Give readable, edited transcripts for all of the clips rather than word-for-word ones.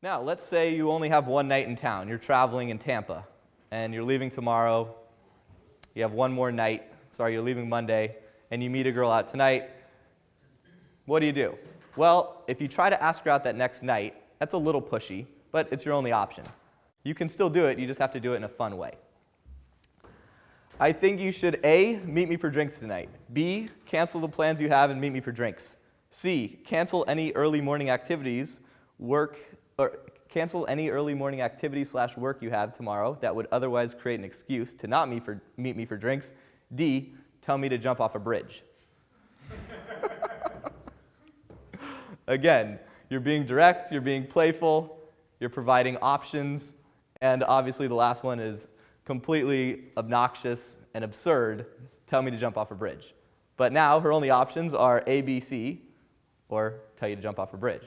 Now, let's say you only have one night in town. You're traveling in Tampa, and you're leaving tomorrow. You have one more night. You're leaving Monday, and you meet a girl out tonight. What do? Well, if you try to ask her out that next night, that's a little pushy, but it's your only option. You can still do it, you just have to do it in a fun way. I think you should A, meet me for drinks tonight. B, cancel the plans you have and meet me for drinks. C, cancel any early morning activities, /work you have tomorrow that would otherwise create an excuse to not meet me for drinks. D, tell me to jump off a bridge. Again, you're being direct, you're being playful, you're providing options, and obviously the last one is completely obnoxious and absurd. Tell me to jump off a bridge. But now her only options are A, B, C, or tell you to jump off a bridge,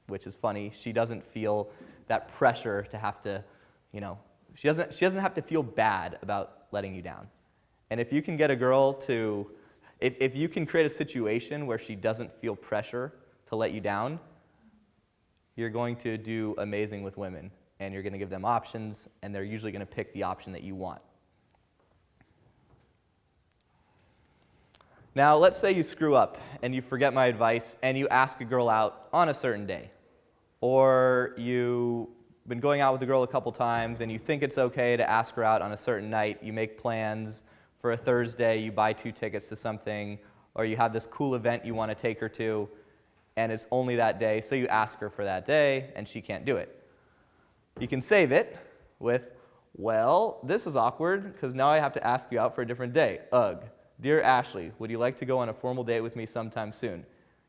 which is funny. She doesn't feel that pressure to have to, she doesn't have to feel bad about letting you down. And if you can get a girl to, if you can create a situation where she doesn't feel pressure to let you down, you're going to do amazing with women. And you're going to give them options, and they're usually going to pick the option that you want. Now, let's say you screw up, and you forget my advice, and you ask a girl out on a certain day. Or you've been going out with a girl a couple times, and you think it's okay to ask her out on a certain night. You make plans for a Thursday, you buy 2 tickets to something, or you have this cool event you want to take her to, and it's only that day, so you ask her for that day, and she can't do it. You can save it with, well, this is awkward because now I have to ask you out for a different day. Ugh. Dear Ashley, would you like to go on a formal date with me sometime soon?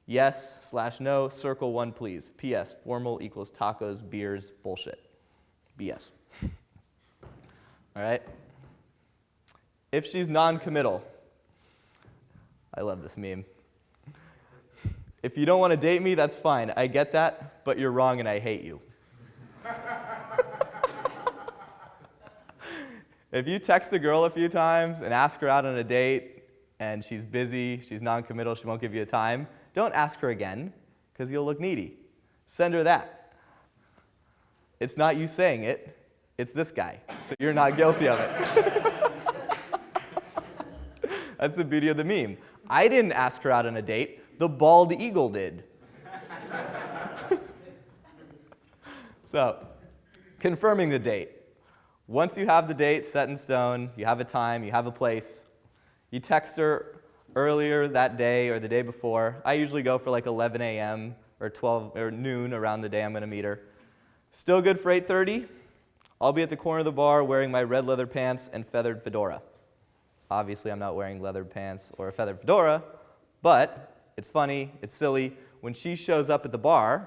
Yes/no, circle 1 please. P.S. Formal equals tacos, beers, bullshit. BS. All right? If she's non-committal, I love this meme. If you don't want to date me, that's fine. I get that, but you're wrong and I hate you. If you text a girl a few times and ask her out on a date and she's busy, she's non-committal, she won't give you a time, don't ask her again because you'll look needy. Send her that. It's not you saying it, it's this guy, so you're not guilty of it. That's the beauty of the meme. I didn't ask her out on a date, the bald eagle did. So, confirming the date. Once you have the date set in stone, you have a time, you have a place, you text her earlier that day or the day before. I usually go for like 11 a.m. or 12 or noon around the day I'm going to meet her. Still good for 8:30? I'll be at the corner of the bar wearing my red leather pants and feathered fedora. Obviously, I'm not wearing leather pants or a feathered fedora, but it's funny, it's silly. When she shows up at the bar,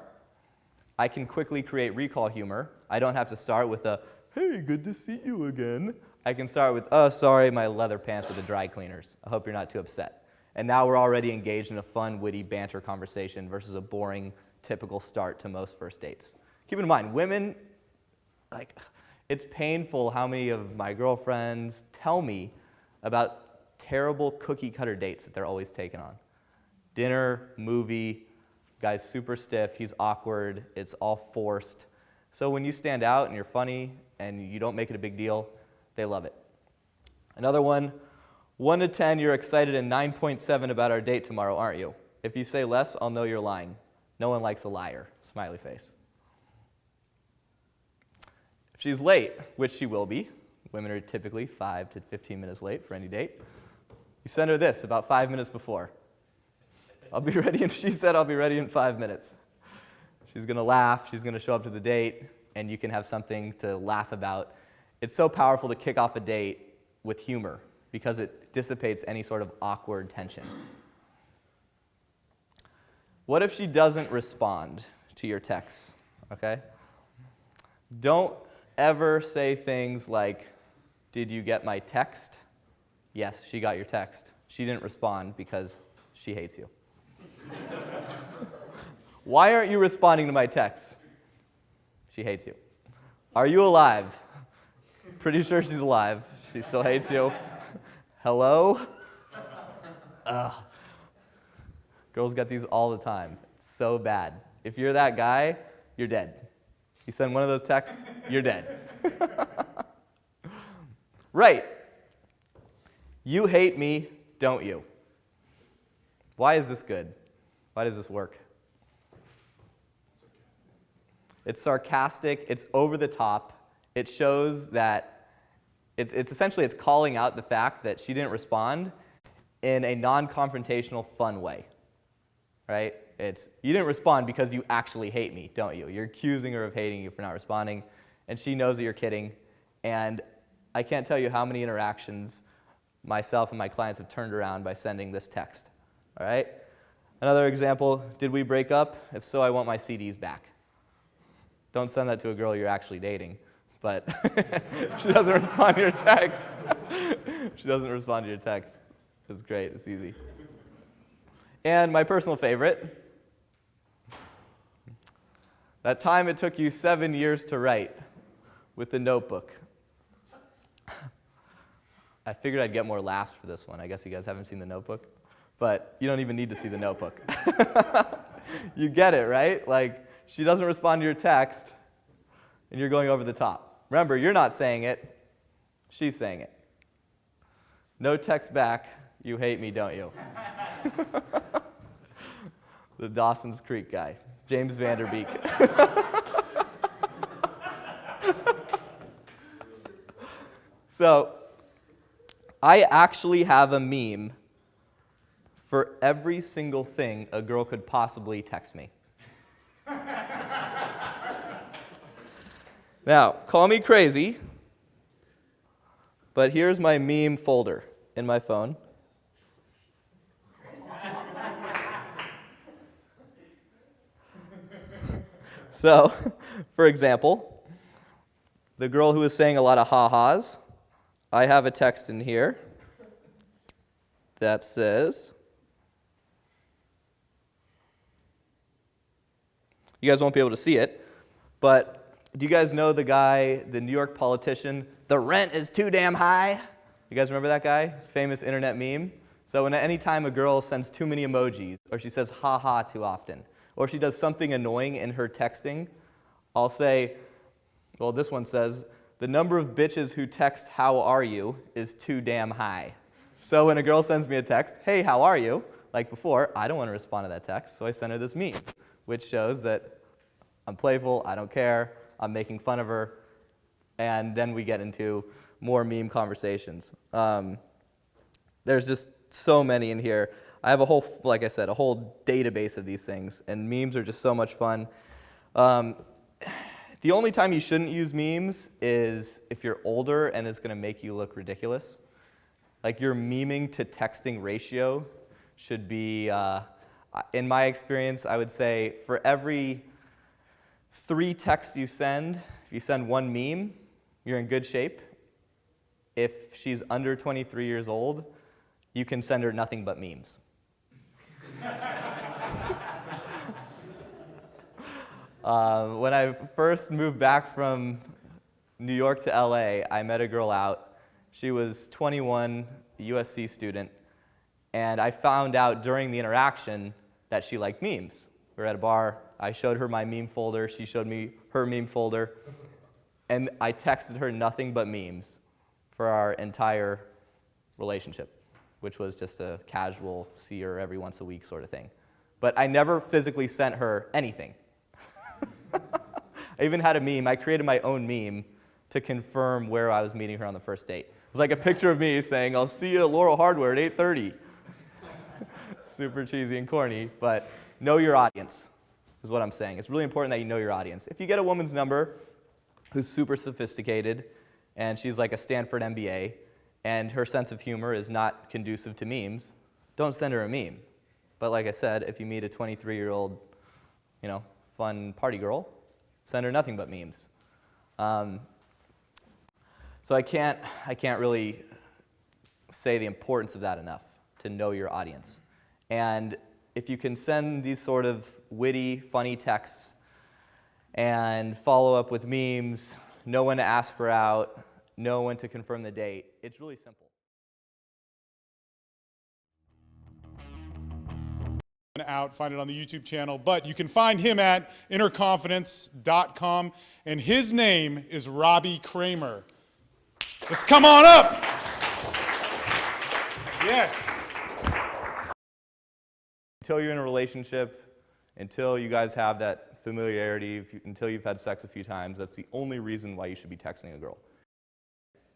I can quickly create recall humor. I don't have to start with a, hey, good to see you again. I can start with, oh, sorry, my leather pants were the dry cleaners. I hope you're not too upset. And now we're already engaged in a fun, witty banter conversation versus a boring, typical start to most first dates. Keep in mind, women, it's painful how many of my girlfriends tell me about terrible cookie-cutter dates that they're always taking on. Dinner, movie, guy's super stiff, he's awkward, it's all forced. So when you stand out and you're funny and you don't make it a big deal, they love it. Another one, 1 to 10, you're excited, and 9.7 about our date tomorrow, aren't you? If you say less, I'll know you're lying. No one likes a liar. Smiley face. If she's late, which she will be, women are typically 5 to 15 minutes late for any date, you send her this about 5 minutes before. I'll be ready, and she said I'll be ready in 5 minutes. She's going to laugh, she's going to show up to the date, and you can have something to laugh about. It's so powerful to kick off a date with humor because it dissipates any sort of awkward tension. What if she doesn't respond to your texts, okay? Don't ever say things like, did you get my text? Yes, she got your text. She didn't respond because she hates you. Why aren't you responding to my texts? She hates you. Are you alive? Pretty sure she's alive. She still hates you. Hello? Ugh. Girls get these all the time. It's so bad. If you're that guy, you're dead. You send one of those texts, you're dead. Right. You hate me, don't you? Why is this good? Why does this work? It's sarcastic, it's over the top. It shows that it's essentially calling out the fact that she didn't respond in a non-confrontational, fun way. Right? It's, you didn't respond because you actually hate me, don't you? You're accusing her of hating you for not responding, and she knows that you're kidding. And I can't tell you how many interactions myself and my clients have turned around by sending this text. All right? Another example, did we break up? If so, I want my CDs back. Don't send that to a girl you're actually dating, but she doesn't respond to your text. She doesn't respond to your text. It's great, it's easy. And my personal favorite, that time it took you 7 years to write with the notebook. I figured I'd get more laughs for this one. I guess you guys haven't seen the notebook, but you don't even need to see the notebook. You get it, right? Like, she doesn't respond to your text, and you're going over the top. Remember, you're not saying it, she's saying it. No text back, you hate me, don't you? The Dawson's Creek guy, James Vanderbeek. So, I actually have a meme for every single thing a girl could possibly text me. Now, call me crazy, but here's my meme folder in my phone. So, for example, the girl who is saying a lot of ha-has, I have a text in here that says, you guys won't be able to see it, but do you guys know the guy, the New York politician, the rent is too damn high? You guys remember that guy? Famous internet meme? So when any time a girl sends too many emojis, or she says ha-ha too often, or she does something annoying in her texting, I'll say, well, this one says, the number of bitches who text how are you is too damn high. So when a girl sends me a text, hey, how are you? Like before, I don't want to respond to that text, so I send her this meme, which shows that I'm playful, I don't care, I'm making fun of her, and then we get into more meme conversations. There's just so many in here. I have a whole, like I said, a whole database of these things, and memes are just so much fun. The only time you shouldn't use memes is if you're older and it's going to make you look ridiculous. Like your memeing to texting ratio should be, in my experience, I would say for every 3 texts you send, if you send 1 meme, you're in good shape. If she's under 23 years old, you can send her nothing but memes. When I first moved back from New York to LA, I met a girl out. She was 21, a USC student, and I found out during the interaction that she liked memes. We were at a bar, I showed her my meme folder, she showed me her meme folder, and I texted her nothing but memes for our entire relationship, which was just a casual see her every once a week sort of thing. But I never physically sent her anything. I even had a meme. I created my own meme to confirm where I was meeting her on the first date. It was like a picture of me saying, I'll see you at Laurel Hardware at 8:30. Super cheesy and corny, but know your audience is what I'm saying. It's really important that you know your audience. If you get a woman's number who's super sophisticated and she's like a Stanford MBA and her sense of humor is not conducive to memes, don't send her a meme. But like I said, if you meet a 23-year-old, fun party girl, send her nothing but memes. So I can't really say the importance of that enough, to know your audience. And if you can send these sort of witty, funny texts and follow up with memes, know when to ask her out, know when to confirm the date, it's really simple. Out, find it on the YouTube channel, but you can find him at innerconfidence.com, and his name is Robbie Kramer. Let's come on up. Yes. Until you're in a relationship, until you guys have that familiarity, until you've had sex a few times, that's the only reason why you should be texting a girl.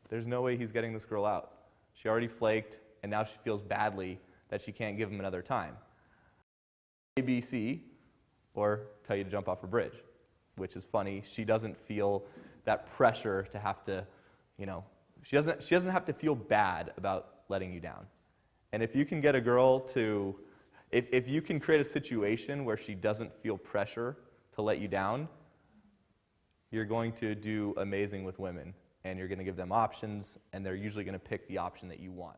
There's no way he's getting this girl out. She already flaked, and now she feels badly that she can't give him another time. ABC, or tell you to jump off a bridge, which is funny. She doesn't feel that pressure to have to, she doesn't have to feel bad about letting you down. And if you can get a girl to, if you can create a situation where she doesn't feel pressure to let you down, you're going to do amazing with women. And you're going to give them options, and they're usually going to pick the option that you want.